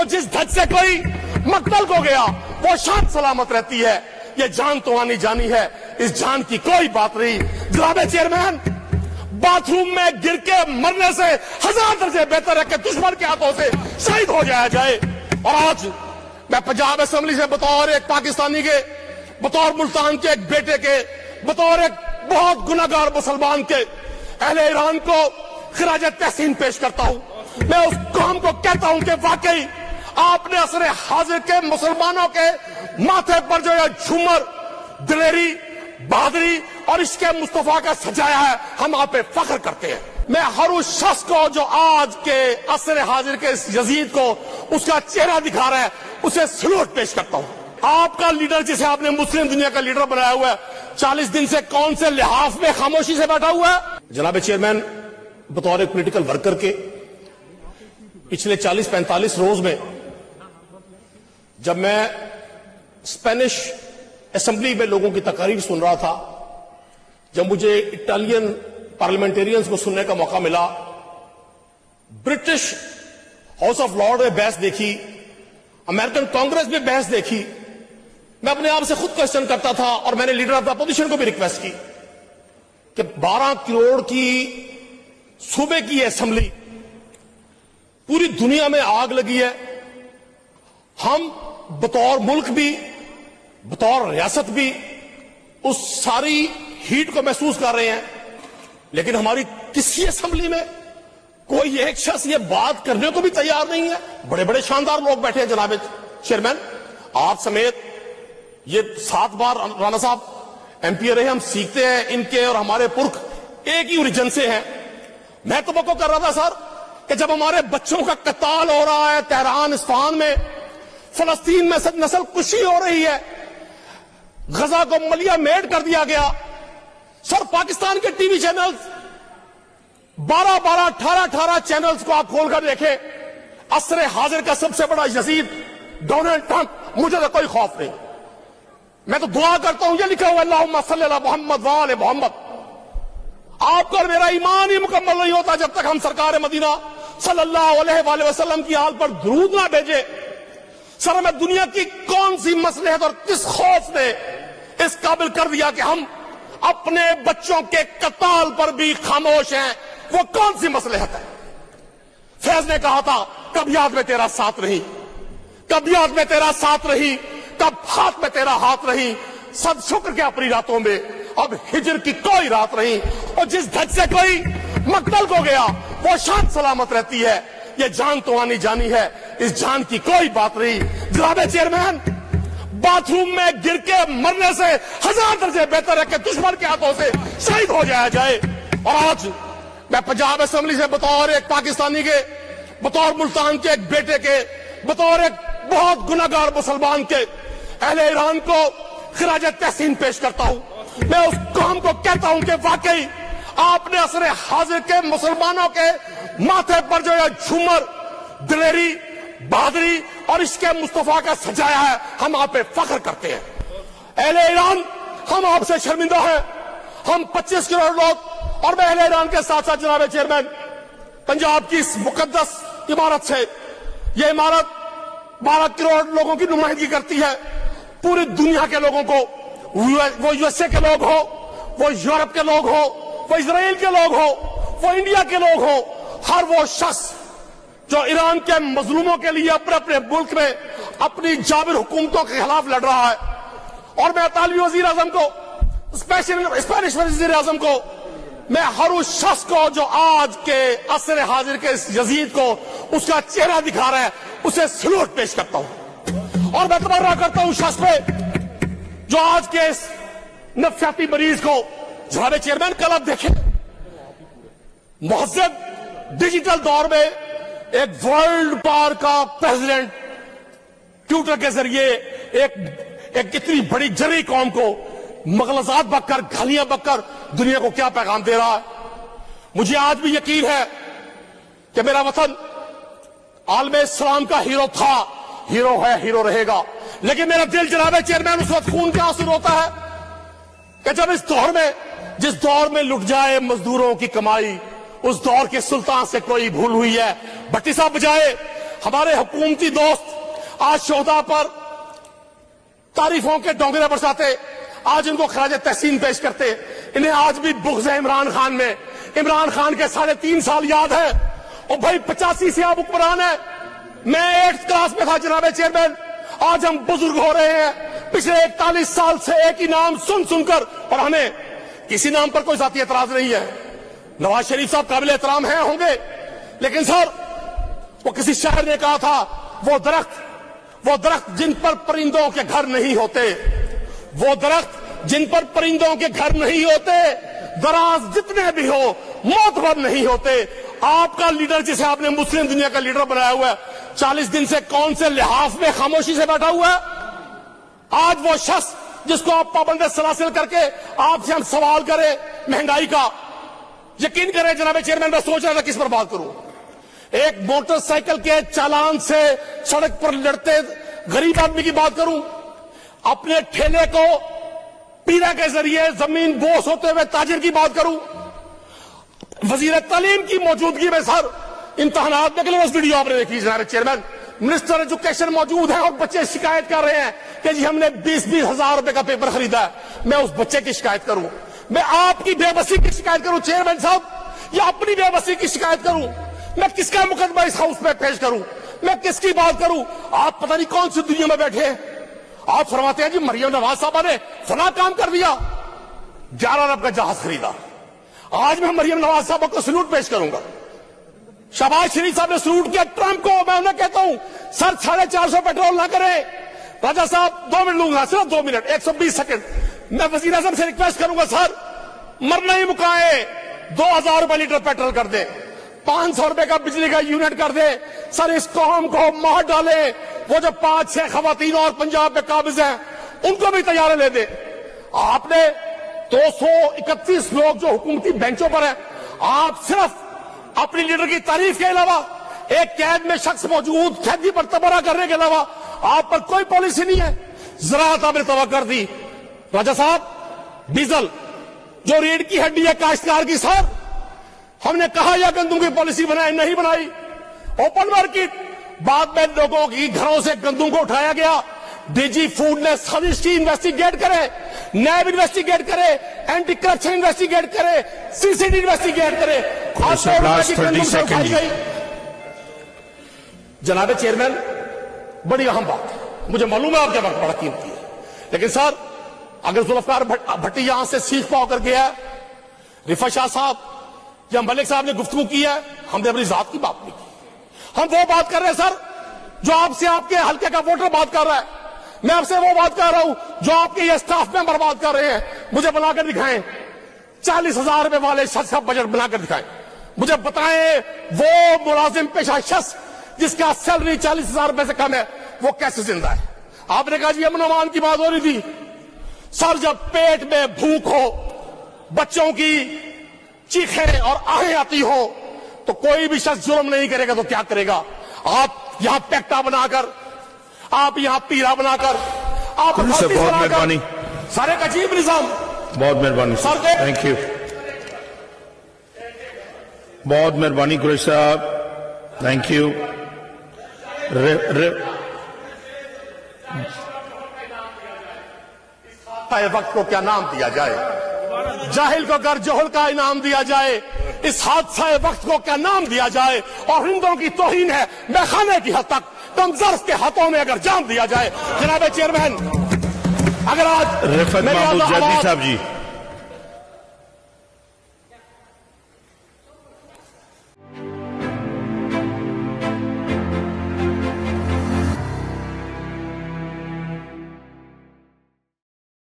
और जिस धज से कोई मकतल को गया वो शान सलामत रहती है। ये जान तो आनी जानी है, इस जान की कोई बात नहीं। जनाब चेयरमैन, बाथरूम में गिर के मरने से 1000 दर्जे बेहतर है कि दुश्मन के हाथों से शहीद हो जाया जाए। और आज मैं पंजाब असेंबली से बतौर एक पाकिस्तानी के, बतौर मुल्तान के एक बेटे के, बतौर एक बहुत गुनाहगार मुसलमान के अहले ईरान को खिराज तहसीन पेश करता हूं। मैं उस कौम को कहता हूं कि वाकई आपने असरे हाजिर के मुसलमानों के माथे पर जो ये झूमर, दिलेरी, बहादुरी और इश्क़ मुस्तफा का सजाया है, हम आप पे फख्र करते हैं। मैं हर उस शख्स को जो आज के असरे हाजिर के इस यजीद को उसका चेहरा दिखा रहा है, उसे सलूट पेश करता हूं। आपका लीडर, जिसे आपने मुस्लिम दुनिया का लीडर बनाया हुआ है, 40 दिन से कौन से लिहाज में खामोशी से बैठा हुआ है? जनाब चेयरमैन, बतौर एक पॉलिटिकल वर्कर के पिछले 40-45 रोज में जब मैं स्पेनिश असेंबली में लोगों की तकारीर सुन रहा था, जब मुझे इटालियन पार्लियामेंटेरियंस को सुनने का मौका मिला, ब्रिटिश हाउस ऑफ लॉर्ड में बहस देखी, अमेरिकन कांग्रेस में बहस देखी, मैं अपने आप से खुद क्वेश्चन करता था और मैंने लीडर ऑफ द अपोजिशन को भी रिक्वेस्ट की कि 12 करोड़ की सूबे की असेंबली, पूरी दुनिया में आग लगी है, हम बतौर मुल्क भी, बतौर रियासत भी उस सारी हीट को महसूस कर रहे हैं, लेकिन हमारी किसी असेंबली में कोई एक शख्स ये बात करने को भी तैयार नहीं है। बड़े बड़े शानदार लोग बैठे हैं जनाब चेयरमैन, आप समेत ये 7 बार राणा साहब एमपी रहे, हम सीखते हैं इनके और हमारे पुरख एक ही ओरिजिन से हैं। मैं तो बको कर रहा था सर कि जब हमारे बच्चों का कत्ल हो रहा है तेहरान, इस्फहान में, फलस्तीन में नस्ल कुशी हो रही है, गजा को मलिया मेड कर दिया गया, सर पाकिस्तान के टीवी चैनल्स 12-12, 18-18 चैनल्स को आप खोलकर देखें, असरे हाजिर का सबसे बड़ा यजीद डोनाल्ड ट्रंप, मुझे तो कोई खौफ नहीं। मैं तो दुआ करता हूं, ये लिखा हुआ अल्लाहुम्मा सल्ली अला मुहम्मद व आले मुहम्मद। आपका और मेरा ईमान ही मुकम्मल नहीं होता जब तक हम सरकार मदीना सल्लल्लाहु अलैहि वसल्लम की हाल पर दुरूद ना भेजे। सर हमें दुनिया की कौन सी मसलहत और किस खौफ ने इस काबिल कर दिया कि हम अपने बच्चों के कत्ल पर भी खामोश हैं? वो कौन सी मसलहत है? फैज ने कहा था, कब याद में तेरा साथ रही, कब याद में तेरा साथ रही, कब हाथ में तेरा हाथ रही, सद शुक्र के अपनी रातों में अब हिजर की कोई रात रही। और जिस धज से कोई मकतल को गया वो शान सलामत रहती है। ये जान तो आनी जानी है, इस जान की कोई बात नहीं। जनाब चेयरमैन, बाथरूम में गिर के मरने से 1000 दर्जे बेहतर है कि दुश्मन के हाथों से शहीद हो जाया जाए। और आज मैं पंजाब असेंबली से बतौर एक पाकिस्तानी के, बतौर मुल्तान के एक बेटे के, बतौर एक बहुत गुनाहगार मुसलमान के अहले ईरान को खिराज तहसीन पेश करता हूं। मैं उस कौम को कहता हूं कि वाकई आपने असरे हाजिर के मुसलमानों के माथे पर जो ये झूमर, दिलेरी, बहादुरी और इश्क़ मुस्तफा का सजाया है, हम आप पे फख्र करते हैं। अहले ईरान, हम आपसे शर्मिंदा हैं। हम 25 करोड़ लोग, और मैं अहले ईरान के साथ साथ जनाब चेयरमैन, पंजाब की इस मुकद्दस इमारत से, यह इमारत 12 करोड़ लोगों की नुमाइंदगी करती है। पूरी दुनिया के लोगों को, वो यूएसए के लोग हो, वो यूरोप के लोग हो, वो इजराइल के लोग हो, वो इंडिया के लोग हो, हर वो शख्स जो ईरान के मजलूमों के लिए अपने अपने मुल्क में अपनी जाबिर हुकूमतों के खिलाफ लड़ रहा है। और मैं तालिबी वजीर आजम को, स्पेनिश वजीर आजम को, मैं हर उस शख्स को जो आज के असरे हाजिर के इस यजीद को उसका चेहरा दिखा रहा है, उसे सलूट पेश करता हूं। और मैं तबर्रा करता हूं शख्स पे जो आज के इस नफसियाती मरीज को, जनाब चेयरमैन, कल आप देखें, मुहज़्ज़ब डिजिटल दौर में एक वर्ल्ड पार का प्रेसिडेंट ट्विटर के जरिए एक इतनी बड़ी जरी कौम को मगलजात बककर, गालियां बककर दुनिया को क्या पैगाम दे रहा है। मुझे आज भी यकीन है कि मेरा वतन आलम इस्लाम का हीरो था, हीरो है, हीरो रहेगा। लेकिन मेरा दिल जनाब चेयरमैन उस वक्त खून के आंसू रोता है कि जब इस दौर में, जिस दौर में लुट जाए मजदूरों की कमाई, उस दौर के सुल्तान से कोई भूल हुई है। भट्टी साहब बजाए हमारे हुकूमती दोस्त आज शोहदा पर तारीफों के डोंगरे बरसाते, आज इनको खराज तहसीन पेश करते। इन्हें आज भी बुग़्ज़ है इमरान खान में। इमरान खान के 3.5 साल याद है। और भाई 85 से आप हुक्मरान है। मैं 8th क्लास में था जनाबे चेयरमैन। आज हम बुजुर्ग हो रहे हैं। पिछले 41 साल से एक ही नाम सुन सुनकर, और हमें किसी नाम पर कोई ज़ाती एतराज नहीं है। नवाज शरीफ साहब काबिल एहतराम हैं होंगे, लेकिन सर वो किसी शायर ने कहा था, वो दरख्त जिन पर परिंदों के घर नहीं होते, वो दरख्त जिन पर परिंदों के घर नहीं होते, दराज जितने भी हो मोतबर नहीं होते। आपका लीडर जिसे आपने मुस्लिम दुनिया का लीडर बनाया हुआ है, 40 दिन से कौन से लिहाज में खामोशी से बैठा हुआ है? आज वो शख्स जिसको आप पाबंद सलासिल करके आपसे हम सवाल करें महंगाई का, यकीन करें जनाब चेयरमैन, मैं सोच रहा था किस पर बात करूं। एक मोटरसाइकिल के चालान से सड़क पर लड़ते गरीब आदमी की बात करूं, अपने ठेले को पीरा के जरिए जमीन बोस होते हुए ताजिर की बात करूं, वजीर तालीम की मौजूदगी में सर इम्तहानात में के लिए उस वीडियो आपने देखी जनाब चेयरमैन, मिनिस्टर एजुकेशन मौजूद है और बच्चे शिकायत कर रहे हैं कि जी हमने 20-20 हजार रुपए का पेपर खरीदा है। मैं उस बच्चे की शिकायत करूं, मैं आपकी बेबसी की शिकायत करूं चेयरमैन साहब, या अपनी बेबसी की शिकायत करूं? मैं किसका मुकदमा इस हाउस में पेश करूं? मैं किसकी बात करूं? आप पता नहीं कौन सी दुनिया में बैठे हैं। आप फरमाते हैं जी मरियम नवाज साहबा ने फला काम कर दिया, 11 अरब का जहाज खरीदा। आज मैं मरियम नवाज साहबा को सलूट पेश करूंगा। शहबाज शरीफ साहब ने सलूट किया ट्रंप को। मैं उन्हें कहता हूं सर 450 पेट्रोल ना करें। राजा साहब 2 मिनट लूंगा, सिर्फ 2 मिनट 120 सेकंड। मैं वजीर आजम से रिक्वेस्ट करूंगा सर मरना ही मुकाए, 2000 रुपए लीटर पेट्रोल कर दे, 500 रुपए का बिजली का यूनिट कर दे। सर इस कौम को मार डाले। वो जो 5-6 खवातीन और पंजाब में काबिज हैं उनको भी तैयार ले दे। आपने 231 लोग जो हुकूमती बेंचों पर है, आप सिर्फ अपनी लीडर की तारीफ के अलावा, एक कैद में शख्स मौजूद कैदी पर तबरा करने के अलावा आप पर कोई पॉलिसी नहीं है। ज़राअत आपने तबाह कर दी। राजा साहब डीजल जो रीढ़ की हड्डी है काश्तकार की, सर हमने कहा या गंदम की पॉलिसी बनाई, नहीं बनाई। ओपन मार्केट, बाद में लोगों की घरों से गंदम को उठाया गया। डीजी फूड ने साजिश की इन्वेस्टिगेट करे, नैब इन्वेस्टिगेट करे, एंटी करप्शन इन्वेस्टिगेट करे, सीसीडी इन्वेस्टिगेट करे। जनाब चेयरमैन बड़ी अहम बात है, मुझे मालूम है आपके वक्त बड़ा कीमती है, लेकिन सर अगर जुल्फकार भट्टी यहां से सीख पाओ कर गया, रिफा शाह साहब या मलिक साहब ने गुफ्तगू की है, हमने अपनी जात की बात नहीं की। हम वो बात कर रहे हैं सर जो आपसे आपके हल्के का वोटर बात कर रहा है। मैं आपसे वो बात कर रहा हूं जो आपके ये स्टाफ मेंबर बात कर रहे हैं। मुझे बनाकर दिखाएं 40,000 रुपए वाले शख्स का बजट बनाकर दिखाएं। मुझे बताएं वो मुलाजिम पेशा शख्स जिसका सैलरी 40,000 रुपए से कम है, वो कैसे जिंदा है? आपने कहा जी अमन अमान की बात हो रही थी। सर जब पेट में भूख हो, बच्चों की चीखें और आहें आती हो, तो कोई भी शख्स जुर्म नहीं करेगा तो क्या करेगा? आप यहां पैक्टा बनाकर, आप यहां पीरा बनाकर, आप बहुत मेहरबानी, सारे एक अजीब निजाम। बहुत मेहरबानी सर, थैंक यू, बहुत मेहरबानी कुरैशी साहब, थैंक यू। वक्त को क्या नाम दिया जाए? जाहिल को अगर जोहल का इनाम दिया जाए, इस हादसा वक्त को क्या नाम दिया जाए? और हिंदुओं की तौहीन है मैखाने की हद तक, कमजोर के हाथों में अगर जान दिया जाए। जनाब चेयरमैन, अगर आज रिफत महमूद जैदी साहब जी